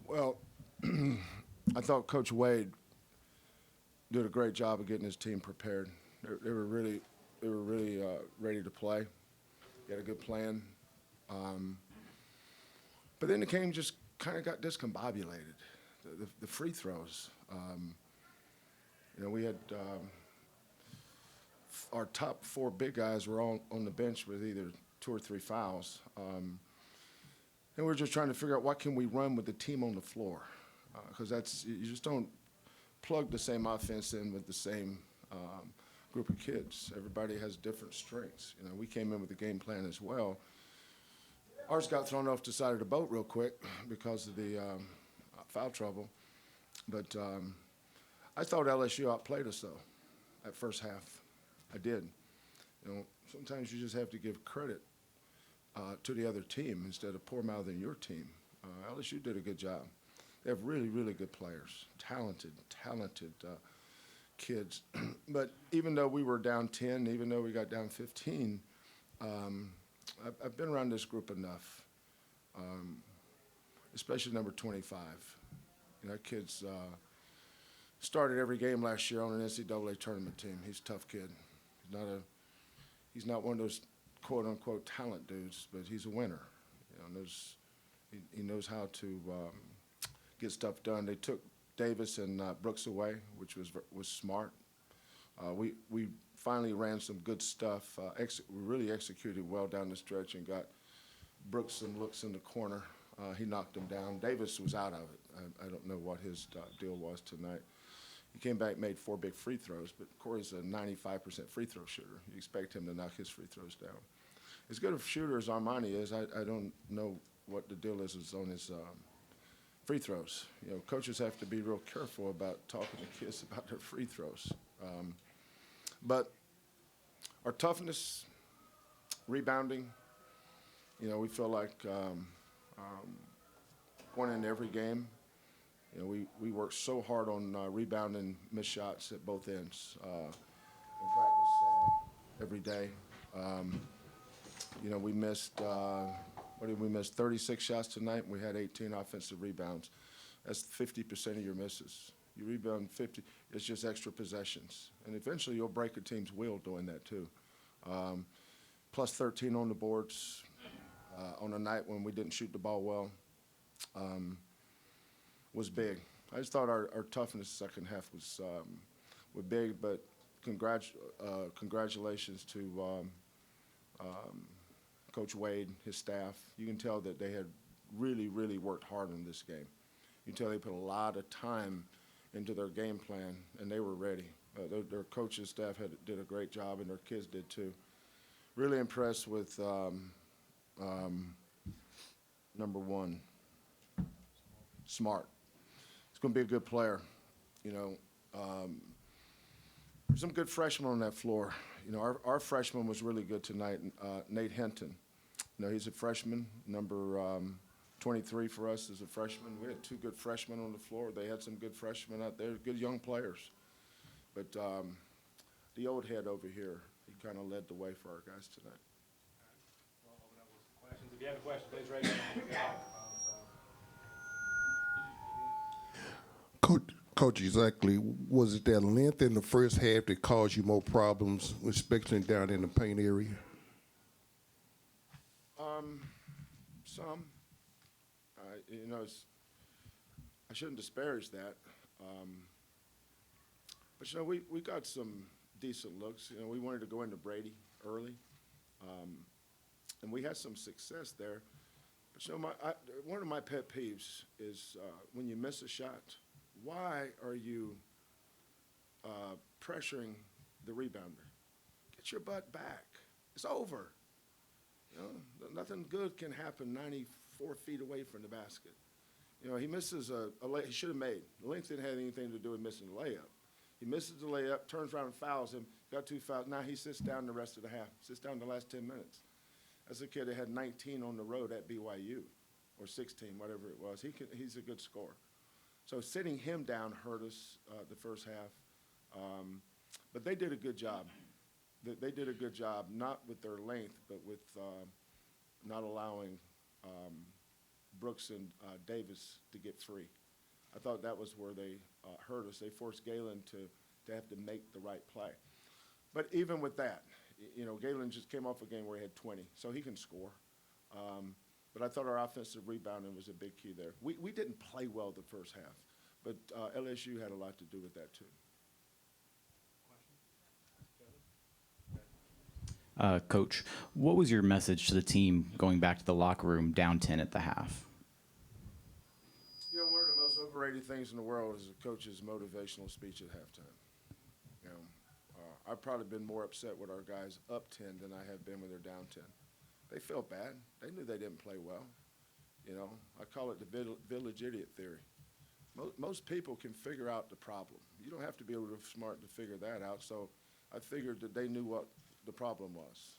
Well, I thought Coach Wade did a great job of getting his team prepared. They were really ready to play. He had a good plan. Um, but then the game just kind of got discombobulated. The free throws. We had our top four big guys were all on the bench with either two or three fouls. And we're just trying to figure out what can we run with the team on the floor, because you just don't plug the same offense in with the same group of kids. Everybody has different strengths. We came in with a game plan as well. Ours got thrown off the side of the boat real quick because of the foul trouble, but I thought LSU outplayed us though, that first half. I did. Sometimes you just have to give credit to the other team instead of poor-mouthing your team. LSU did a good job. They have really, really good players, talented kids. But even though we were down 10, even though we got down 15, I've been around this group enough, especially number 25. That kid's started every game last year on an NCAA tournament team. He's a tough kid. He's not one of those quote-unquote talent dudes, but he's a winner. He knows how to get stuff done. They took Davis and Brooks away, which was smart. We finally ran some good stuff. We really executed well down the stretch and got Brooks some looks in the corner. He knocked him down. Davis was out of it. I don't know what his deal was tonight. He came back, made 4 big free throws, but Corey's a 95% free throw shooter. You expect him to knock his free throws down. As good a shooter as Armani is, I don't know what the deal is on his free throws. Coaches have to be real careful about talking to kids about their free throws. But our toughness, rebounding, we feel like going into every game, we work so hard on rebounding missed shots at both ends in practice every day. We missed, 36 shots tonight, and we had 18 offensive rebounds. That's 50% of your misses. You rebound 50, it's just extra possessions. And eventually you'll break a team's will doing that too. Plus 13 on the boards on a night when we didn't shoot the ball well was big. I just thought our toughness second half was big, but congratulations to Coach Wade, his staff. You can tell that they had really, really worked hard on this game. You can tell they put a lot of time into their game plan, and they were ready. Their coaching staff did a great job, and their kids did too. Really impressed with number 1, Smart. He's going to be a good player. Some good freshmen on that floor. Our freshman was really good tonight, Nate Hinton. He's a freshman, number 23 for us as a freshman. We had 2 good freshmen on the floor. They had some good freshmen out there, good young players. But the old head over here, he kind of led the way for our guys tonight. We'll open up with some questions. If you have a question, please raise your hand. Coach, exactly, was it that length in the first half that caused you more problems, especially down in the paint area? Some. I shouldn't disparage that. But, we got some decent looks. We wanted to go into Brady early, and we had some success there. But, one of my pet peeves is when you miss a shot, why are you pressuring the rebounder? Get your butt back. It's over. Nothing good can happen 94 feet away from the basket. He misses a lay he should have made. The length didn't have anything to do with missing the layup. He misses the layup, turns around and fouls him, got 2 fouls. Now he sits down the rest of the half, sits down the last 10 minutes. That's a kid that had 19 on the road at BYU, or 16, whatever it was. He's a good scorer. So sitting him down hurt us the first half. But they did a good job. They did a good job, not with their length, but with not allowing Brooks and Davis to get free. I thought that was where they hurt us. They forced Galen to have to make the right play. But even with that, Galen just came off a game where he had 20, so he can score. But I thought our offensive rebounding was a big key there. We didn't play well the first half, but LSU had a lot to do with that too. Coach, what was your message to the team going back to the locker room down 10 at the half? One of the most overrated things in the world is a coach's motivational speech at halftime. I've probably been more upset with our guys up 10 than I have been when they're down 10. They felt bad. They knew they didn't play well. I call it the village idiot theory. Most people can figure out the problem. You don't have to be able to smart to figure that out. So I figured that they knew what the problem was.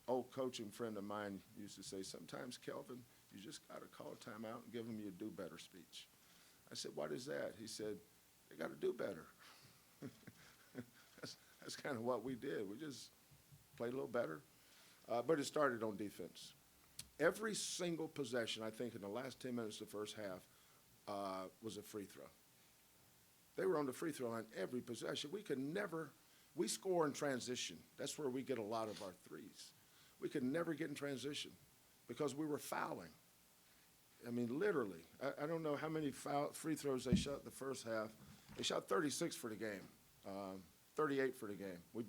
Old coaching friend of mine used to say, sometimes, Kelvin, you just got to call a timeout and give them your do-better speech. I said, what is that? He said, they got to do better. That's kind of what we did. We just played a little better. But it started on defense. Every single possession, I think, in the last 10 minutes of the first half was a free throw. They were on the free throw line every possession. We score in transition. That's where we get a lot of our threes. We could never get in transition because we were fouling. I mean, literally. I don't know how many free throws they shot the first half. They shot 36 for the game, 38 for the game. Was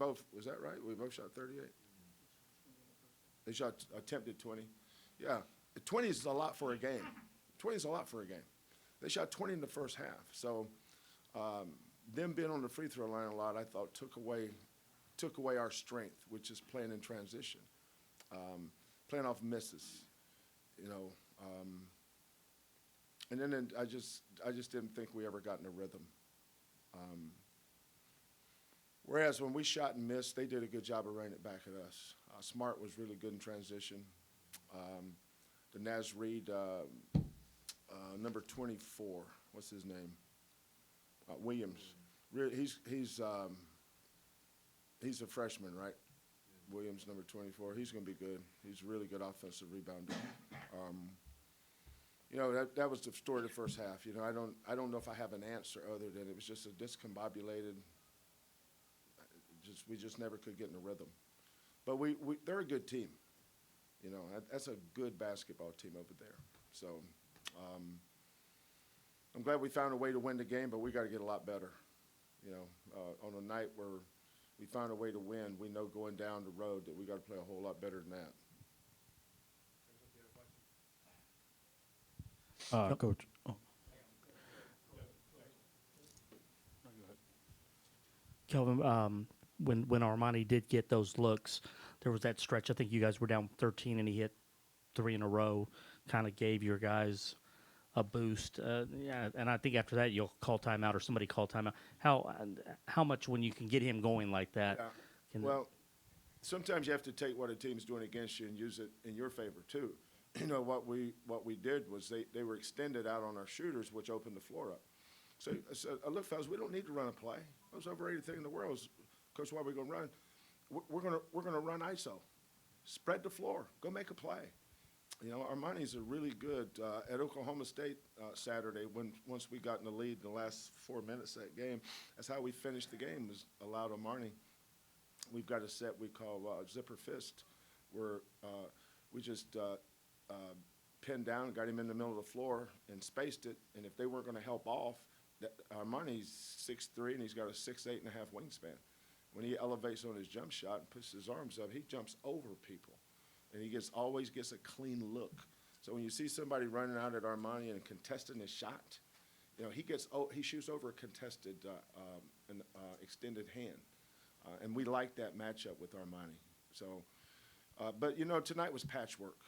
that right? We both shot 38? They attempted 20. Yeah, 20 is a lot for a game. 20 is a lot for a game. They shot 20 in the first half. So them being on the free throw line a lot, I thought took away our strength, which is playing in transition, playing off misses, and then I just didn't think we ever got in a rhythm. Whereas when we shot and missed, they did a good job of running it back at us. Smart was really good in transition. The Naz Reid, number 24, what's his name? Williams. He's a freshman, right? Williams, number 24. He's going to be good. He's a really good offensive rebounder. That was the story of the first half. I don't know if I have an answer other than it was just a discombobulated. We just never could get in a rhythm. But they're a good team. That's a good basketball team over there. So I'm glad we found a way to win the game, but we got to get a lot better. On a night where we found a way to win, we know going down the road that we got to play a whole lot better than that. Coach. Oh. Kelvin, when Armani did get those looks, there was that stretch. I think you guys were down 13, and he hit 3 in a row. Kind of gave your guys a boost. And I think after that you'll call timeout or somebody call timeout. How much when you can get him going like that? Yeah. Well, sometimes you have to take what a team's doing against you and use it in your favor too. What we did was they were extended out on our shooters, which opened the floor up. So I said, look, fellas, we don't need to run a play. The most overrated thing in the world is, Coach, why are we going to run? We're going to run ISO. Spread the floor. Go make a play. Armani's are really good. At Oklahoma State Saturday, once we got in the lead in the last 4 minutes of that game, that's how we finished the game, was allowed Armani. We've got a set we call Zipper Fist, where we just pinned down, got him in the middle of the floor, and spaced it. And if they weren't going to help off, Armani's 6'3", and he's got a 6'8.5" wingspan. When he elevates on his jump shot and puts his arms up, he jumps over people. And he always gets a clean look. So when you see somebody running out at Armani and contesting his shot, he shoots over a contested extended hand. And we like that matchup with Armani. So, but tonight was patchwork.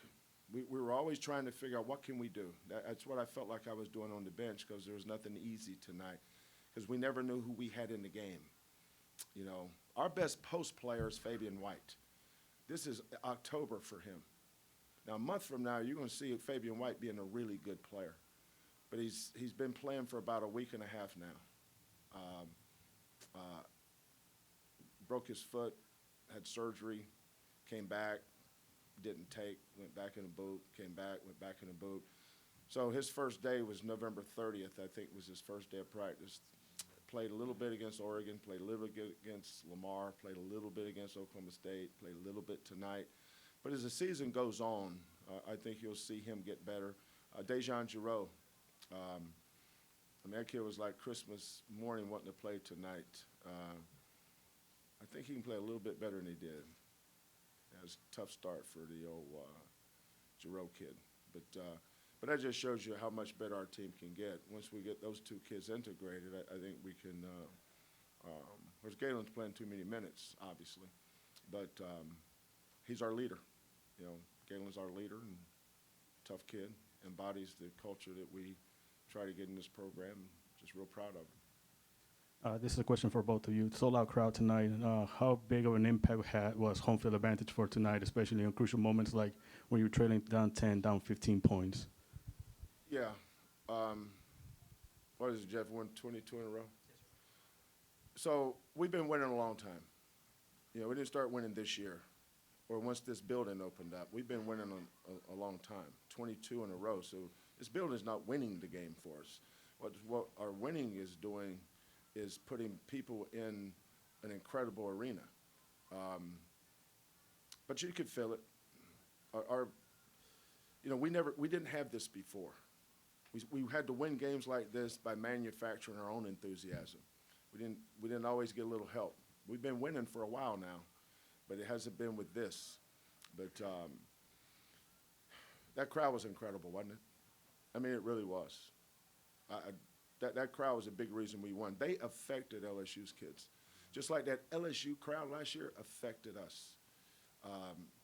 We were always trying to figure out what can we do. That's what I felt like I was doing on the bench, because there was nothing easy tonight, because we never knew who we had in the game. Our best post player is Fabian White. This is October for him. Now, a month from now, you're going to see Fabian White being a really good player. But he's been playing for about a week and a half now. Broke his foot, had surgery, came back, didn't take, went back in the boot, came back, went back in the boot. So his first day was November 30th, I think was his first day of practice. Played a little bit against Oregon, played a little bit against Lamar, played a little bit against Oklahoma State, played a little bit tonight. But as the season goes on, I think you'll see him get better. Dejan Giroux, that kid was like Christmas morning wanting to play tonight. I think he can play a little bit better than he did. It was a tough start for the old Giroux kid. But that just shows you how much better our team can get. Once we get those two kids integrated, I think we can whereas Galen's playing too many minutes, obviously. But he's our leader. Galen's our leader and tough kid, embodies the culture that we try to get in this program. Just real proud of him. This is a question for both of you. Sold-out crowd tonight. How big of an impact was home field advantage for tonight, especially in crucial moments like when you were trailing down 10, down 15 points? Yeah. What is it, Jeff? Won 22 in a row? Yes, sir. So we've been winning a long time. We didn't start winning this year or once this building opened up. We've been winning a long time, 22 in a row. So this building is not winning the game for us. What our winning is doing is putting people in an incredible arena. But you could feel it. We didn't have this before. We had to win games like this by manufacturing our own enthusiasm. We didn't always get a little help. We've been winning for a while now, but it hasn't been with this. But that crowd was incredible, wasn't it? I mean, it really was. That crowd was a big reason we won. They affected LSU's kids. Just like that LSU crowd last year affected us.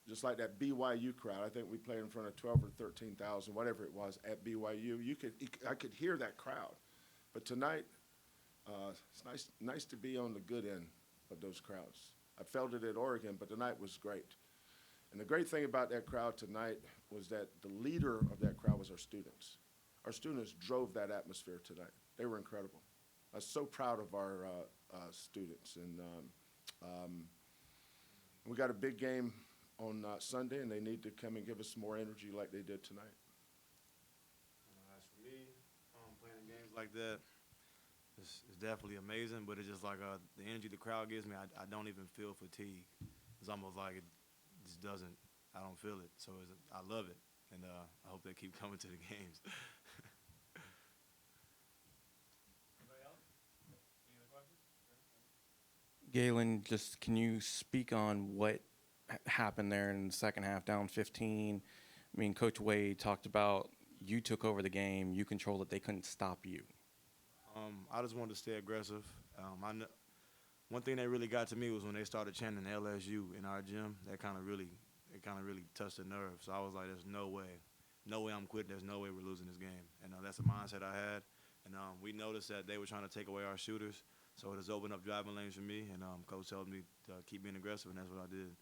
Just like that BYU crowd. I think we played in front of 12 or 13,000, whatever it was, at BYU. I could hear that crowd. But tonight, it's nice to be on the good end of those crowds. I felt it at Oregon, but tonight was great. And the great thing about that crowd tonight was that the leader of that crowd was our students. Our students drove that atmosphere tonight. They were incredible. I was so proud of our students. And we got a big game on Sunday, and they need to come and give us some more energy like they did tonight. As for me, playing games like that, it's definitely amazing, but it's just like the energy the crowd gives me, I don't even feel fatigue. It's almost like it just doesn't, I don't feel it. So I love it, and I hope they keep coming to the games. Anybody else? Any other questions? Galen, just can you speak on what happened there in the second half, down 15? I mean, Coach Wade talked about you took over the game, you controlled it, they couldn't stop you. I just wanted to stay aggressive. One thing that really got to me was when they started chanting LSU in our gym. It kind of really touched the nerve. So I was like, there's no way I'm quitting. There's no way we're losing this game. And that's the mindset I had. And we noticed that they were trying to take away our shooters. So it has opened up driving lanes for me. And Coach told me to keep being aggressive, and that's what I did.